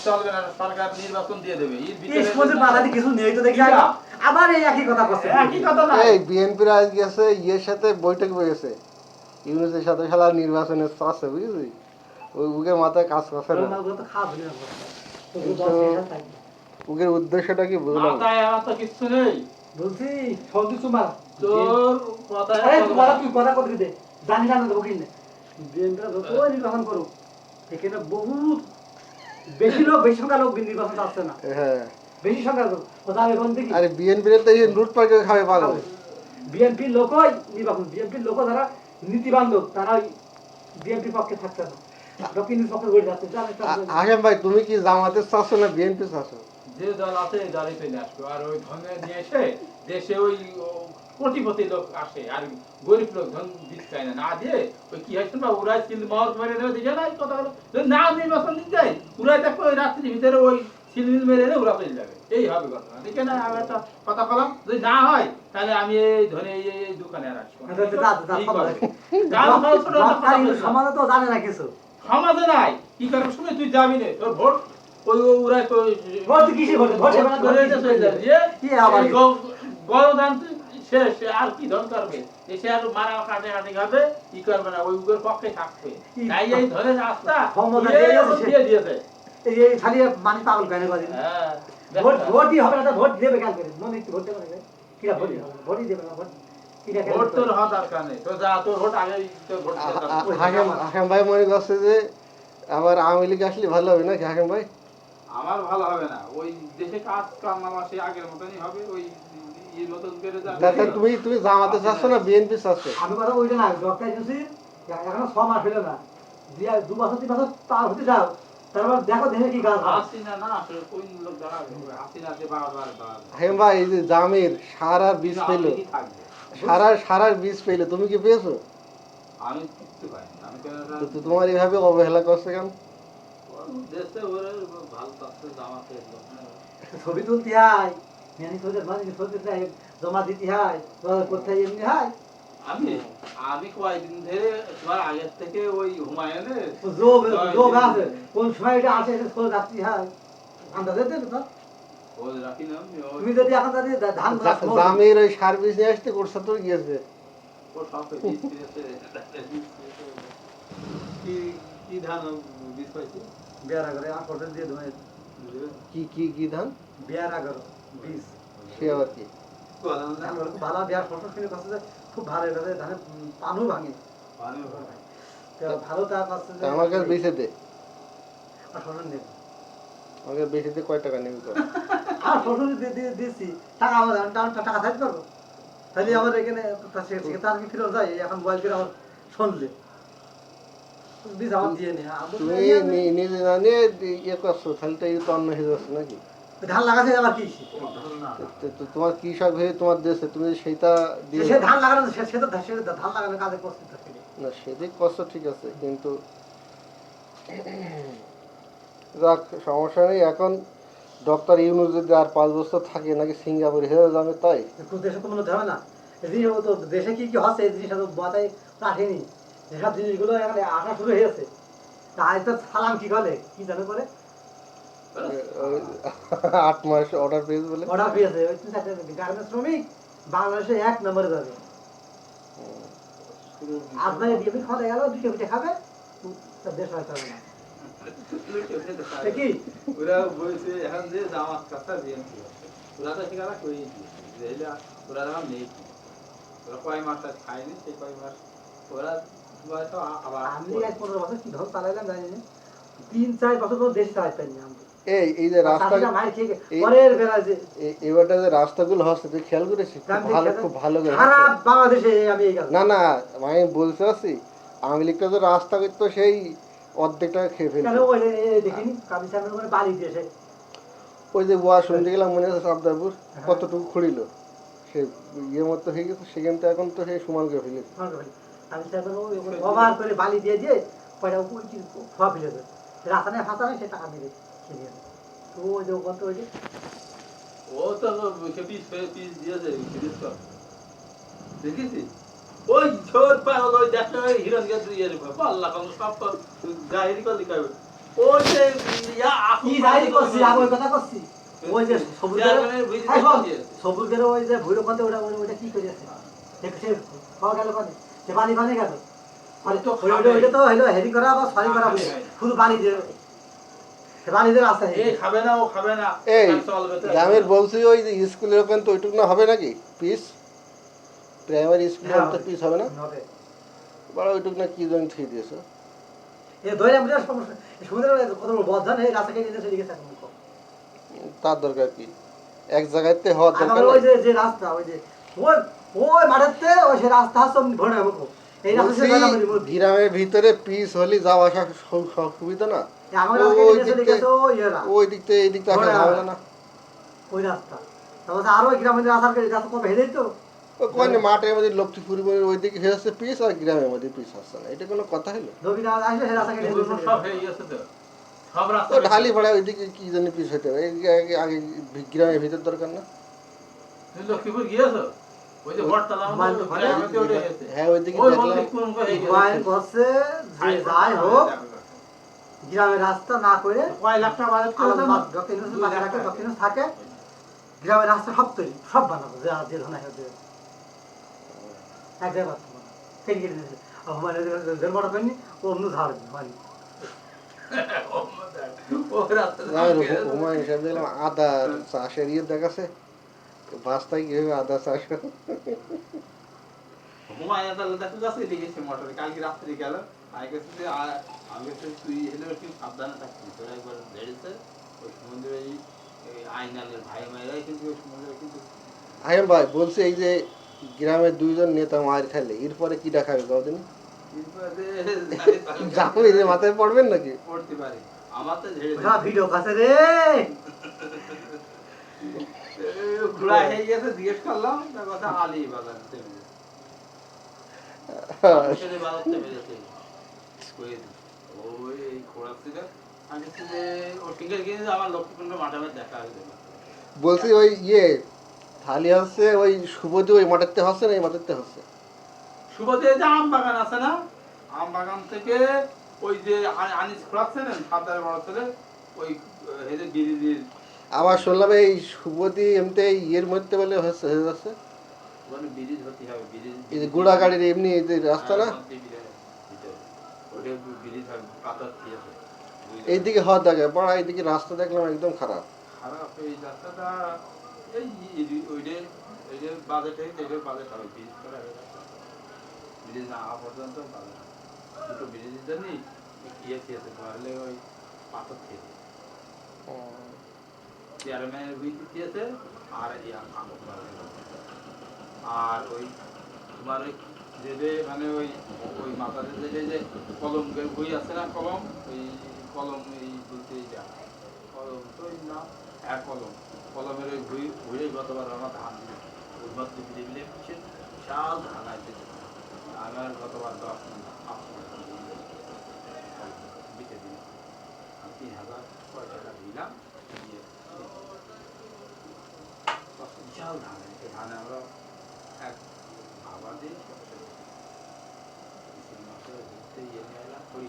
চলবে না, সরকার নির্বাচন দিয়ে দেবে। কিছু নেই তো দেখি আবার এই একই কথা বলছে। একই কথা না, এই বিএনপির আজ গেছে ইয়ের সাথে বৈঠক বসেছে, ইউনূসের সাথে খেলা নির্বাচনের আছে বুঝলি, ওই উগের মাথায় কাজ করছে না। উগের উদ্দেশ্যটা কি বুঝলাম? মাথায় আমার তো কিচ্ছু নেই। বলছি সন্ধি তোমার তোর কথায় তুই কথা কত দে জানি না দেবো কিনে বিএনপিরা যতই নির্বাচন করুক এখানে বহুত বেশি সংখ্যা লোক নির্বাচন আসছে না। হ্যাঁ বেশি সংখ্যা লোক কোথাও এখন দেখি আরে বিএনপির তো এই লুটপাট করে খাবে পাগল। বিএনপির লোকই নির্বাচন, বিএনপির লোক যারা নীতিবান লোক তারা বিএনপির পক্ষে থাকছে না, দক্ষিণের পক্ষে ঘুরে যাচ্ছে। হাশেম ভাই তুমি কি জামাতের চাচ্ছ না বিএনপি চাচ্ছ? যে দল আছে এই দলই চলে আসবে। আর ওই ধনে নিয়ে এসে দেশে ওই কোটিপতি লোক আসে, আর গরিব লোক ধন দিতে চায় না, না দিয়ে ওই কি হয় শুনবা ওরাই সিল মহল মেরে নেবে, দেখে না এই কথাগুলো যদি না নির্বাচন দিতে যায় ওরাই দেখো ওই রাত্রির ভিতরে ওই সিলমিল মেরে নেবে, ওরা চলে যাবে। এই হবে ঘটনা, দেখে না? আমি একটা কথা বললাম, যদি না হয় তাহলে আমি এই ধরে এই দোকানে আর আসবো। সমাজে তো জানে না কিছু, সমাজে নাই কি করবো শুনে তুই যাবি না, তোর ভোট ওই ওরা ভোট কিসে ভোট ভোট গণতন্ত্র শেষ, আর কি ধন করবে? দেশে আর মারা কাটে কাটে খাবে, কি করবে না, ওই উগের পক্ষে থাকবে। তাই এই ধরে রাস্তা দিয়ে দিয়েছে। এই খালি মানে পাগল কেন করে ভোট ভোটই হবে না, ভোট দেবে কেন করে মনে একটু ভোট দেবে না, কিরা ভোটই হবে, ভোটই দেবে না, ভোট ভোট তোর হওয়ার দরকার নেই, তো যা তোর ভোট আগে তোর ভোট। হাশেম ভাই মনে করছে যে আবার আওয়ামী লীগ আসলে ভালো হবে নাকি হাশেম ভাই? আমার ভালো হবে না, ওই দেশে কাজ কাম আমার সেই আগের মতনই হবে, ওই মতন করে যাবে। তুমি তুমি জামাতে চাচ্ছ না বিএনপি চাচ্ছ? আমি কথা ওইটা না, ডক্টর ইউসি এখনো 6 মাস হলো না, 2 বছর 3 বছর পার হতে যাও, তারপর দেখো দেখে কি কাজ হয়। আসি না না আসলে কোন লোক দাঁড়াবে, আসি না যে বারবার হাশেম ভাই এই যে জামির সারা বীজ পেলো, সারা বীজ পেলো, তুমি কি পেয়েছো? আমি কিচ্ছু পাই না, আমি কেন তো তোমার এইভাবে অবহেলা করছে কেন? দেশে ওরে ভালো থাকতে জামাতে ছবি তুলতে হয়, মেনি ছবি মানে ছবি জমা দিতে হয়, কোথায় এমনি হয়। আমি কয়েকদিন ধরে তোমার আগের থেকে ওই হুমায়ুনের যোগ আছে, কোন সময় এটা আসে এটা খোঁজ রাখতে হয়, আন্দাজে দেবে তো। খোঁজ রাখি না তুমি যদি এখন যদি ধান জামির ওই সার্ভিস নিয়ে আসতে করছে তো গিয়েছে ও সব বীজ কিনেছে। কি ধান বীজ পাইছে? বিয়ার আগে আর ফটো দিয়ে দেবে। কি কি কি ধান? বিয়ার আগে বীজ সে আবার কি ভালো বিয়ার ফটো কিনে কাছে যে খুব ভালো এটা ধানে পানও ভাঙে, ভালো তার কাছে আমার কাছে বেঁচে দে, আর ফটো নেই আমাকে বেশি দিয়ে কয় টাকা নিবি? আর ফটো দিয়েছি টাকা আমার টাকা থাকতে পারবো, তাহলে আমার এখানে তার কি ফিরে যায় এখন মোবাইল করে আমার শুনলে বীজ আমার দিয়ে নে। তুমি নিজে না নিয়ে ইয়ে করছো, তাহলে তো এই তো অন্য হয়ে যাচ্ছে নাকি? ধান লাগাছে আবার কি তোমার কৃষক হয়ে তোমার দেশে তুমি সেইটা দিয়ে সে ধান লাগানো, সে তো ধান লাগানোর কাজে প্রস্তুত থাকে না, সেদিক কষ্ট ঠিক আছে, কিন্তু যাক সমস্যা নেই। এখন ডক্টর ইউনূস যদি আর 5 বছর থাকে নাকি সিঙ্গাপুর হেরে যাবে, তাই দেশে কোনো হবে না। এই জিনিস তো দেশে কি কি হচ্ছে এই জিনিসটা তো মাথায় আসেনি, যেসব জিনিসগুলো এখন আসা শুরু হয়েছে। তাই তো সালাম কি করে কি জানো করে 8 মাস অর্ডার পেয়েছে বলে, অর্ডার পেয়েছে ওই 3-4 গার্মেন্টস শ্রমিক বাংলাদেশে 1 নম্বরে যাবে। আপনার ডিএপি খাওয়া গেল 2 কোটি খাবে, দেশ হয়তো হবে না কি ওরা বলছে এখন যে জামাত কথা বিএনপি ওরা তো ঠিকানা করেই দিয়েছে, ওরা আমার নেই, ওরা কয় মাস খায়নি, সেই কয় মাস ওরা হয়তো আবার আমি 15 বছর কি ধর চালাইলাম জানি না, 3-4 বছর তো দেশ চালাইতেন না। এই যে রাস্তা এবারটা যে রাস্তাগুলো হচ্ছে তুই খেয়াল করেছিস? ভালো, খুব ভালো করে বাংলাদেশে আমি না না আমি বলতে চাচ্ছি আওয়ামী লীগটা তো রাস্তা করতো সেই অর্ধেকটা খেয়ে ফেলছে। ওই যে গোয়া শুনতে গেলাম মনে হচ্ছে সাবদারপুর কতটুকু খুঁড়িল, সে ইয়ের মতো হয়ে গেছে, সেখান থেকে এখন তো সেই সমান করে ফেলেছে। বালি দিয়ে দিয়ে খাওয়া ফেলেছে, রাস্তা ফাঁসা নেই, সে টাকা দিয়ে তো ওই যে কত ওই যে ও তো পিস দিয়েছে দেখেছি ওই ছোট পাগল ওই দেখা হিরণ গেছে ইয়ে পাল্লা কম সব গাড়ি কল দিকে ওই যে ইয়া কি যাই করছি আমি ওই কথা করছি ওই যে সবুজ চেয়ারম্যানের ভিড়ে এই শোন, দিয়েছে। সবুজের ওই যে ভৈরবকান্তে ওটা কি করেছে সে পাওয়া গেল পানি সে পানি পানি গেল ওই তো ওইটা তো হইলো হেরি করা বা সরি করা বলে শুধু পানি দিয়ে সে পানি দিয়ে রাস্তা এই খাবে না ও খাবে না এই চলবে তো গ্রামের বলছি ওই যে স্কুলের ওখানে তো ওইটুকু না হবে নাকি পিস প্রাইমারি স্কুলে তো পিস হবে না হবে বড় ওইটুকু না কি জন্য ঠিক দিয়েছে এ ধরে আমরা সমস্যা সমুদ্রে কত বড় বদধান এই রাস্তা কেটে চলে গেছে এখন তার দরকার কি এক জায়গাতে হওয়ার দরকার ওই নাই। যে রাস্তা ওই যে ওই ওই মাঠেতে ওই সে রাস্তা আছে ভরে হবে এই রাস্তা বলছি, সে গেলাম মধ্যে গ্রামের ভিতরে পিস হলে যাওয়া আসা সুবিধা না আমার ওই রাস্তা কেটে চলে দিকতে- গেছে ওই এরা ওই দিক থেকে এই দিকতে আসা ধরে ঝামেলা না ওই রাস্তা তারপর আরো গ্রামের রাস্তা কেটে রাস্তা কম হেরে তো ওখানে মাঠের মধ্যে লক্ষ্মীপুর ওই দিকে হচ্ছে পিস আর গ্রামের মধ্যে পিস আসছে না এটা কোনো কথা হলো রবিরা আসলে সে রাস্তা কেটে এগুলো সব হয়ে গেছে তো সব রাস্তা তো ঢালি ভাড়া ওইদিকে কি জন্য পিস হতে হবে আগে গ্রামের ভিতর দরকার না তুমি লক্ষ্মীপুর গিয়েছো ওই যে বটতলা আমাদের ঘরে গ্রামেতে ওঠে গেছে হ্যাঁ ওইদিকে ওই দেখলাম বলতে কোন হয়ে গেছে মোবাইল করছে যে যাই হোক গ্রামের রাস্তা না করে কয় লাখ টাকা বাজেট করে দাও না দক্ষিণ দক্ষিণ থাকে গ্রামের রাস্তা সব তৈরি সব বানাবো যে যে ধরনের হচ্ছে এক জায়গায় বাথরুম কেটে কেটে দিয়েছে মানে জন্মটা করিনি ও অন্য ঝাড় মানে ও রাস্তা হুমায়ুন সাহেব দেখলাম আদা চাষের ইয়ে দেখাচ্ছে বাস্তায় কিভাবে আদা চাষ করে। হুমায়ুন তাহলে দেখো কাছে লিখেছে মোটরে কালকে রাত্রে গেল আমি কাছে যে আমি কাছে তুই হেলে একটু সাবধানে থাকবি তোরা একবার বেড়েছে ওই সমুদ্রে এই আইনালের ভাই মায়েরাই কিন্তু ওই সমুদ্রে কিন্তু আইম ভাই বলছি এই যে গ্রামের দুইজন নেতা মার খাইলে এরপরে কি দেখাবে কদিন জামি যে মাথায় পড়বেন নাকি পড়তে পারি আমার তো ঝেড়ে ভিডিও কাছে রে ঘোড়া হয়ে গেছে জিজ্ঞেস করলাম তার কথা আলী বাজার ছেলে বাজারতে পেরেছে ওই এই ঘোড়া থেকে আমি যে ও টিকেট কিনে আমার লক্ষ্মীকুণ্ড মাঠে দেখা হয়েছে বলছি ওই ইয়ে থালি হচ্ছে ওই শুভদি ওই মাঠেরতে হচ্ছে না এই মাঠেরতে হচ্ছে সুবোধে যে আম বাগান আছে না আম বাগান থেকে ওই যে আনিস খোলাচ্ছে না সাতার বড় ছেলে ওই হেদের গিরিদির আবার শুনলাম এই শুভদি এমনি ইয়ের মধ্যে বলে হচ্ছে হয়ে যাচ্ছে ওখানে ব্রিজ হতে হবে ব্রিজ এই যে গোড়া গাড়ির এমনি এই যে রাস্তা না ওটা ব্রিজ হবে পাথর দিয়ে এইদিকে হওয়ার দেখে পড়া এইদিকে রাস্তা দেখলাম একদম খারাপ খারাপ এই রাস্তাটা এই ওইটা এই যে বাজেট এদের বাজেট হবে ব্রিজ করা হয়ে গেছে ব্রিজ না হওয়া পর্যন্ত বাজেট দুটো ব্রিজের জন্যই খেয়েছে তাহলে ওই পাথর খেয়েছে চেয়ারম্যানের বই দিয়েছে আর আর ওই তোমার ওই যে মানে ওই ওই মাথাতে যে কলমের বই আছে না কলম ওই কলম এই বলতে এইটা কলম তো ওই না এক কলম কলমের ওই বই বইয়ে গতবার আমার ধান দিল উন্মত্ত মিলে মিলে বিশাল ধান আছে আমার গতবার 10 মণ 8 মণ বিকে দিল 3000 কয় টাকা দিলাম বিশাল ধান ধান আমরা এক আবাদে ঘুরতে ইয়ে নিয়ে এলাম করি